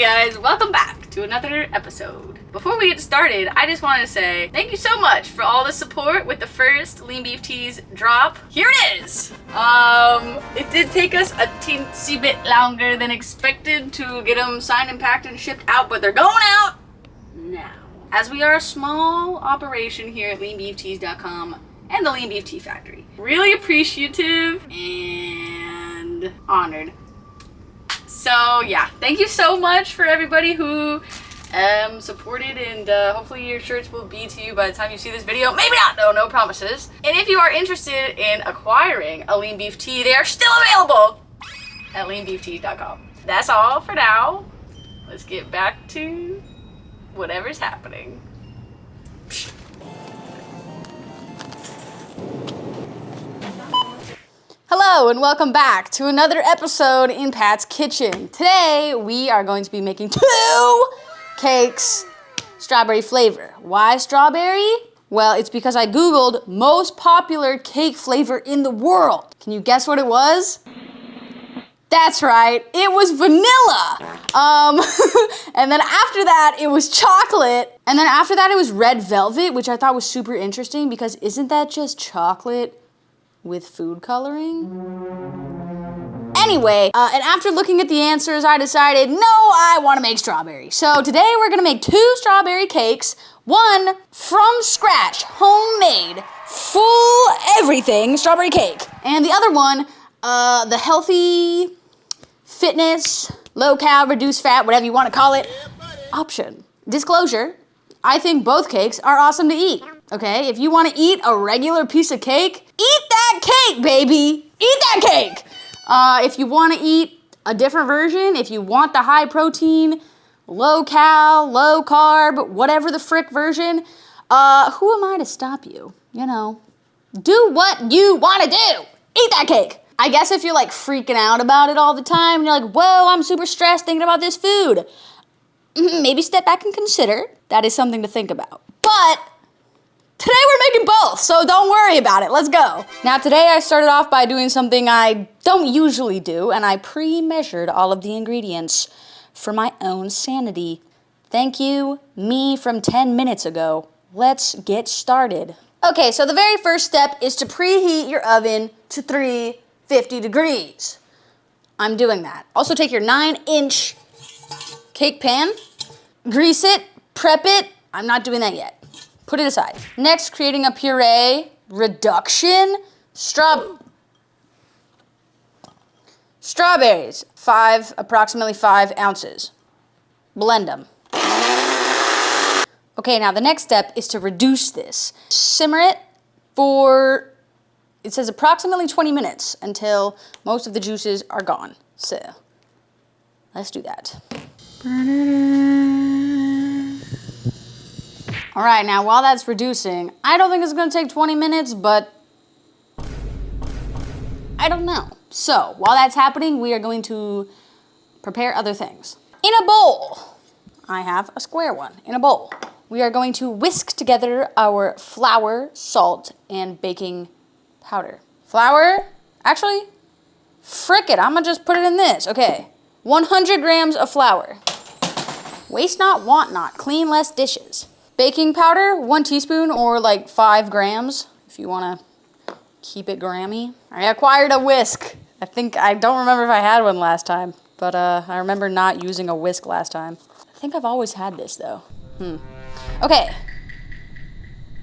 guys, welcome back to another episode. Before we get started, I just wanted to say thank you so much for all the support with the first Lean Beef Teas drop. Here it is! It did take us a teensy bit longer than expected to get them signed and packed and shipped out, but they're going out now. As we are a small operation here at leanbeefteas.com and the Lean Beef Tea Factory. Really appreciative and honored. So yeah, thank you so much for everybody who supported, and hopefully your shirts will be to you by the time you see this video. Maybe not, though, no promises. And if you are interested in acquiring a Lean Beef Tea, they are still available at leanbeefteas.com. That's all for now. Let's get back to whatever's happening. Hello and welcome back to another episode in Pat's Kitchen. Today we are going to be making 2 cakes, strawberry flavor. Why strawberry? Well, it's because I googled most popular cake flavor in the world. Can you guess what it was? That's right, it was vanilla. And then after that it was chocolate. And then after that it was red velvet, which I thought was super interesting because isn't that just chocolate with food coloring? Anyway, and after looking at the answers, I decided, no, I want to make strawberry. So today we're gonna make 2 strawberry cakes, one from scratch, homemade, full everything strawberry cake. And the other one, the healthy fitness, low cal, reduced fat, whatever you want to call it, option. Disclosure, I think both cakes are awesome to eat. Okay, if you want to eat a regular piece of cake, eat that cake, baby! Eat that cake! If you want to eat a different version, if you want the high protein, low cal, low carb, whatever the frick version, who am I to stop you? You know, do what you want to do! Eat that cake! I guess if you're like freaking out about it all the time, and you're like, whoa, I'm super stressed thinking about this food, maybe step back and consider. That is something to think about. But today we're making both, so don't worry about it. Let's go. Now today I started off by doing something I don't usually do, and I pre-measured all of the ingredients for my own sanity. Thank you, me from 10 minutes ago. Let's get started. Okay, so the very first step is to preheat your oven to 350 degrees. I'm doing that. Also take your 9-inch cake pan, grease it, prep it. I'm not doing that yet. Put it aside. Next, creating a puree reduction. Strawberries, approximately 5 ounces. Blend them. Okay, now the next step is to reduce this. Simmer it for, it says approximately 20 minutes until most of the juices are gone. So, let's do that. All right, now while that's reducing, I don't think it's gonna take 20 minutes, but I don't know. So while that's happening, we are going to prepare other things. In a bowl, I have a square one. In a bowl, we are going to whisk together our flour, salt, and baking powder. Flour, actually, frick it, I'm gonna just put it in this. Okay, 100 grams of flour. Waste not, want not, clean less dishes. Baking powder, 1 teaspoon or like 5 grams if you want to keep it grammy. I acquired a whisk. I don't remember if I had one last time, but I remember not using a whisk last time. I think I've always had this though. Okay,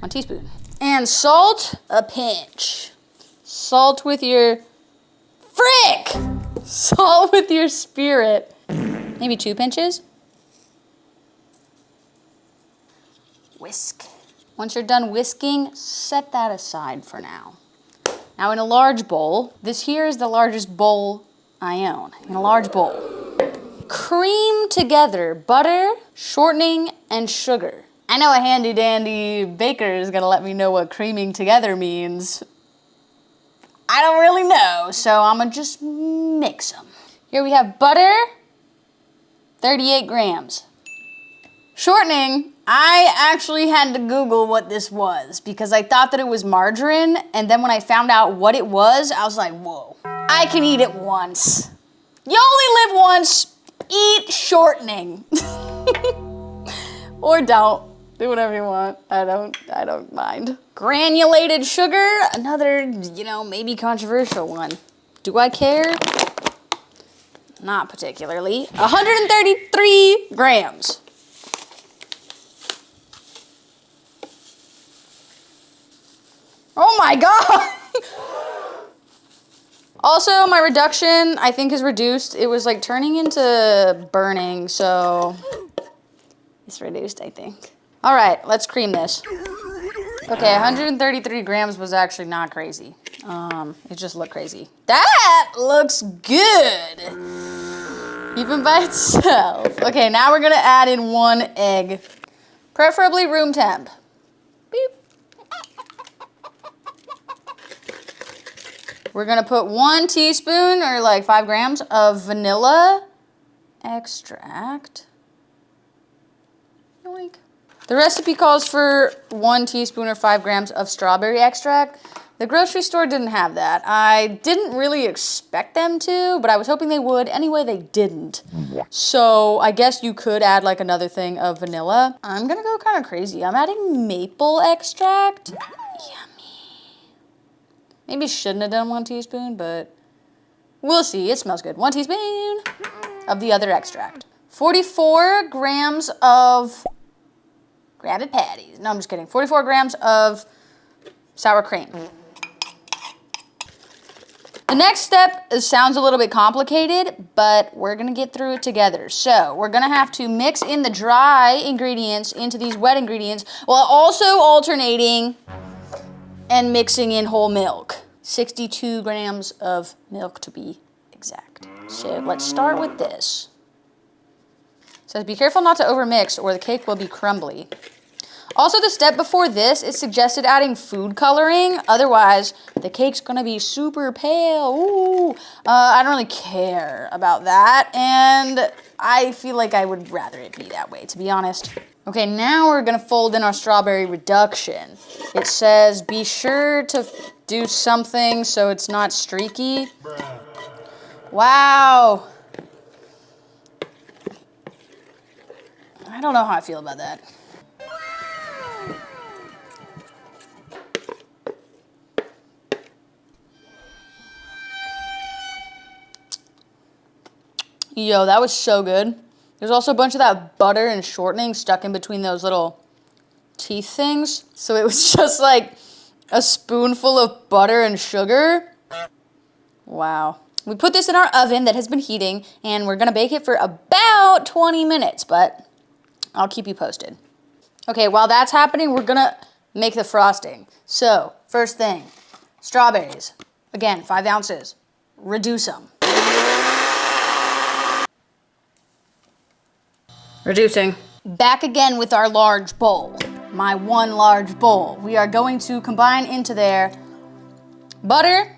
1 teaspoon. And salt, a pinch. Salt with your, frick! Salt with your spirit. Maybe 2 pinches. Whisk. Once you're done whisking, set that aside for now. Now in a large bowl, this here is the largest bowl I own. In a large bowl, cream together butter, shortening, and sugar. I know a handy dandy baker is gonna let me know what creaming together means. I don't really know, so I'm gonna just mix them. Here we have butter, 38 grams. Shortening, I actually had to Google what this was because I thought that it was margarine, and then when I found out what it was, I was like, whoa, I can eat it once. You only live once. Eat shortening. Or don't. Do whatever you want. I don't mind. Granulated sugar, another, maybe controversial one. Do I care? Not particularly. 133 grams. Oh my God! Also, my reduction, I think, is reduced. It was like turning into burning, so it's reduced, I think. All right, let's cream this. Okay, 133 grams was actually not crazy. It just looked crazy. That looks good, even by itself. Okay, now we're gonna add in 1 egg, preferably room temp. Beep. We're gonna put 1 teaspoon, or like 5 grams, of vanilla extract. Yoink. The recipe calls for 1 teaspoon or 5 grams of strawberry extract. The grocery store didn't have that. I didn't really expect them to, but I was hoping they would. Anyway, they didn't. So I guess you could add like another thing of vanilla. I'm gonna go kind of crazy. I'm adding maple extract. Maybe shouldn't have done 1 teaspoon, but we'll see. It smells good. 1 teaspoon of the other extract. 44 grams of Grandad patties. No, I'm just kidding. 44 grams of sour cream. The next step sounds a little bit complicated, but we're gonna get through it together. So we're gonna have to mix in the dry ingredients into these wet ingredients while also alternating and mixing in whole milk. 62 grams of milk to be exact. So let's start with this. It says be careful not to overmix or the cake will be crumbly. Also, the step before this, it suggested adding food coloring. Otherwise, the cake's gonna be super pale. Ooh. I don't really care about that. And I feel like I would rather it be that way, to be honest. Okay, now we're gonna fold in our strawberry reduction. It says be sure to do something so it's not streaky. Wow. I don't know how I feel about that. Yo, that was so good. There's also a bunch of that butter and shortening stuck in between those little teeth things. So it was just like a spoonful of butter and sugar. Wow. We put this in our oven that has been heating, and we're gonna bake it for about 20 minutes, but I'll keep you posted. Okay, while that's happening, we're gonna make the frosting. So, first thing, strawberries. Again, 5 ounces. Reduce them. Reducing. Back again with our large bowl. My 1 large bowl. We are going to combine into there butter,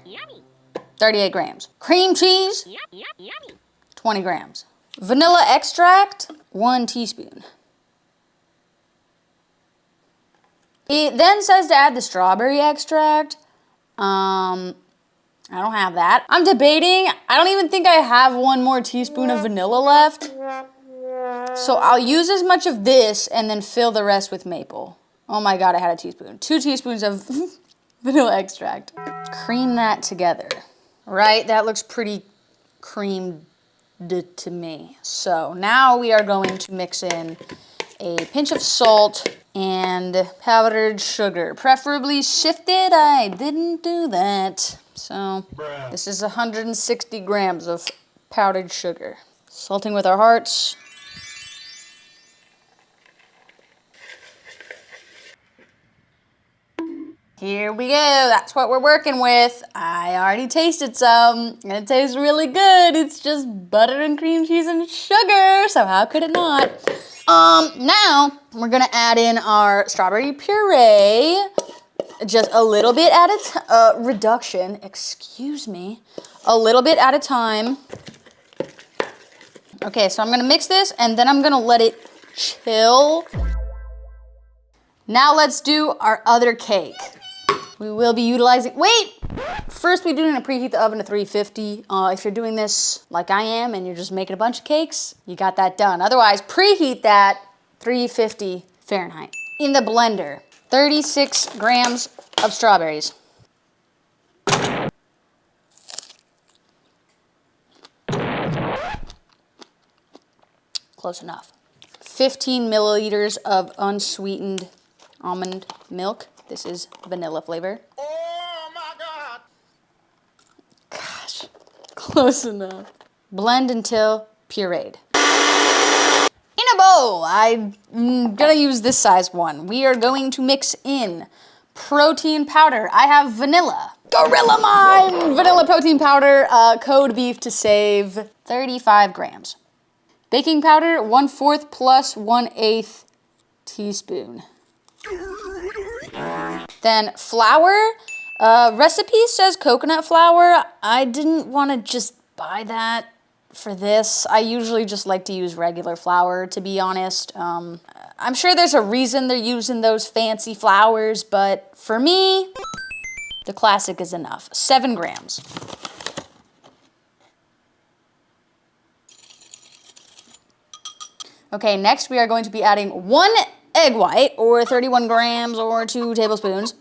38 grams. Cream cheese, 20 grams. Vanilla extract, 1 teaspoon. It then says to add the strawberry extract. I don't have that. I'm debating. I don't even think I have 1 more teaspoon of vanilla left. So I'll use as much of this and then fill the rest with maple. Oh my God, I had a teaspoon. 2 teaspoons of vanilla extract. Cream that together. Right, that looks pretty creamed to me. So now we are going to mix in a pinch of salt and powdered sugar, preferably sifted. I didn't do that. So this is 160 grams of powdered sugar. Salting with our hearts. Here we go, that's what we're working with. I already tasted some, and it tastes really good. It's just butter and cream cheese and sugar, so how could it not? Now, we're gonna add in our strawberry puree, just a little bit at a reduction, excuse me, a little bit at a time. Okay, so I'm gonna mix this, and then I'm gonna let it chill. Now let's do our other cake. We will be utilizing, wait! First, we do need to preheat the oven to 350. If you're doing this like I am and you're just making a bunch of cakes, you got that done. Otherwise, preheat that 350 Fahrenheit. In the blender, 36 grams of strawberries. Close enough. 15 milliliters of unsweetened almond milk. This is vanilla flavor. Oh my God! Gosh, close enough. Blend until pureed. In a bowl, I'm gonna use this size one. We are going to mix in protein powder. I have vanilla. Gorilla Mine! Vanilla protein powder, code beef to save, 35 grams. Baking powder, 1/4 plus 1/8 teaspoon. Then flour, recipe says coconut flour. I didn't want to just buy that for this. I usually just like to use regular flour, to be honest. I'm sure there's a reason they're using those fancy flours, but for me, the classic is enough. 7 grams. Okay, next we are going to be adding 1 egg white, or 31 grams, or 2 tablespoons.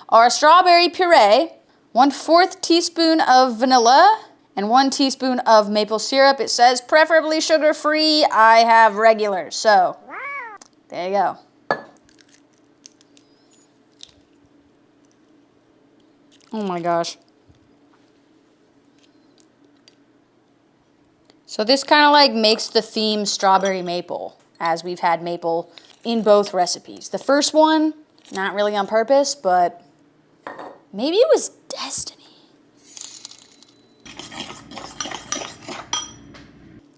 Our strawberry puree, 1/4 teaspoon of vanilla, and 1 teaspoon of maple syrup. It says preferably sugar-free. I have regular, so there you go. Oh my gosh. So this kind of like makes the theme strawberry maple, as we've had maple in both recipes. The first one, not really on purpose, but maybe it was destiny.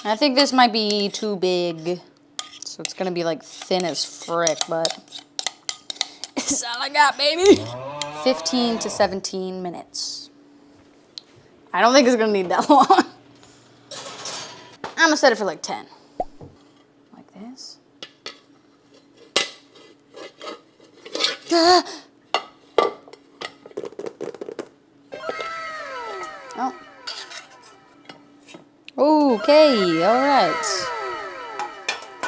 I think this might be too big, so it's gonna be like thin as frick, but it's all I got, baby. 15 to 17 minutes. I don't think it's gonna need that long. I'm gonna set it for like 10. Like this. Oh. Okay, all right.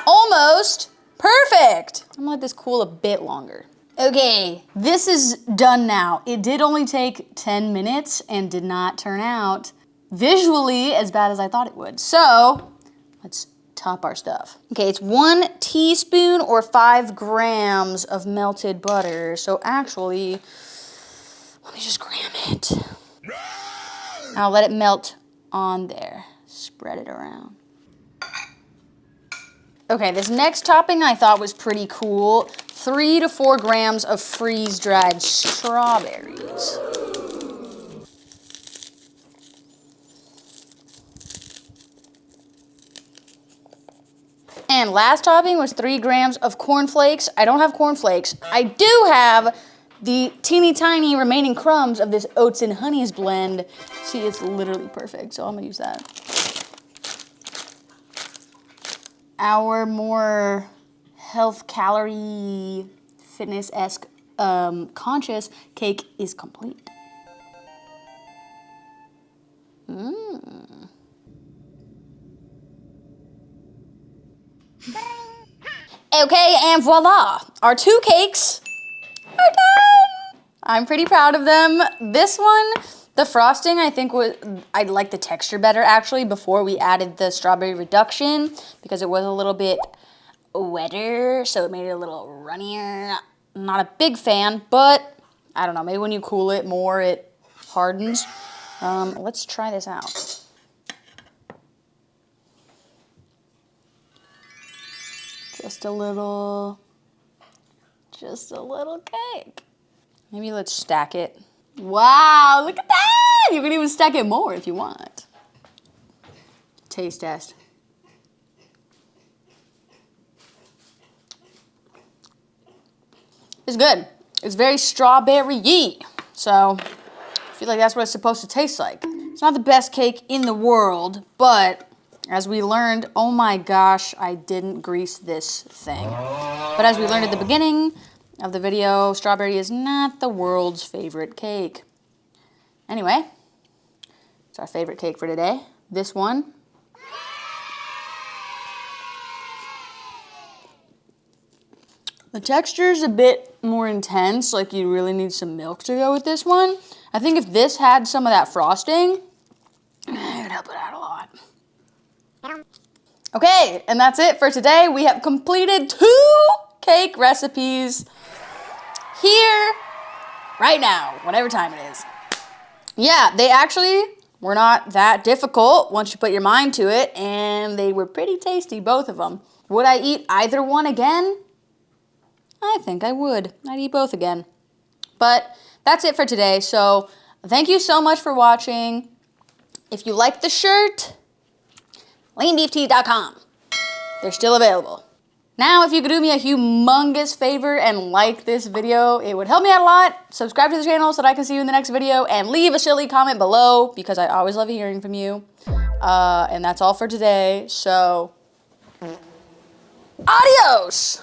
Almost perfect. I'm gonna let this cool a bit longer. Okay, this is done now. It did only take 10 minutes and did not turn out visually as bad as I thought it would. So let's top our stuff. Okay, it's 1 teaspoon or 5 grams of melted butter. So actually, let me just gram it. I'll let it melt on there. Spread it around. Okay, this next topping I thought was pretty cool. 3 to 4 grams of freeze-dried strawberries. And last topping was 3 grams of cornflakes. I don't have cornflakes. I do have the teeny tiny remaining crumbs of this oats and honeys blend. See, it's literally perfect, so I'm gonna use that. Our more health calorie fitness-esque conscious cake is complete. Okay, and voila, our 2 cakes are done. I'm pretty proud of them. This one, the frosting, I think I like the texture better actually before we added the strawberry reduction because it was a little bit wetter, so it made it a little runnier. Not a big fan, but I don't know, maybe when you cool it more, it hardens. Let's try this out. Just a little cake. Maybe let's stack it. Wow, look at that! You can even stack it more if you want. Taste test. It's good. It's very strawberry-y. So, I feel like that's what it's supposed to taste like. It's not the best cake in the world, but as we learned, oh my gosh, I didn't grease this thing. But as we learned at the beginning, of the video, strawberry is not the world's favorite cake. Anyway, it's our favorite cake for today. This one. The texture is a bit more intense, like you really need some milk to go with this one. I think if this had some of that frosting, it would help it out a lot. Okay, and that's it for today. We have completed 2 cake recipes here, right now, whatever time it is. Yeah, they actually were not that difficult once you put your mind to it, and they were pretty tasty, both of them. Would I eat either one again? I think I would. I'd eat both again. But that's it for today. So thank you so much for watching. If you like the shirt, leanbeefteas.com. They're still available. Now, if you could do me a humongous favor and like this video, it would help me out a lot. Subscribe to the channel so that I can see you in the next video, and leave a silly comment below because I always love hearing from you. And that's all for today. So, adios!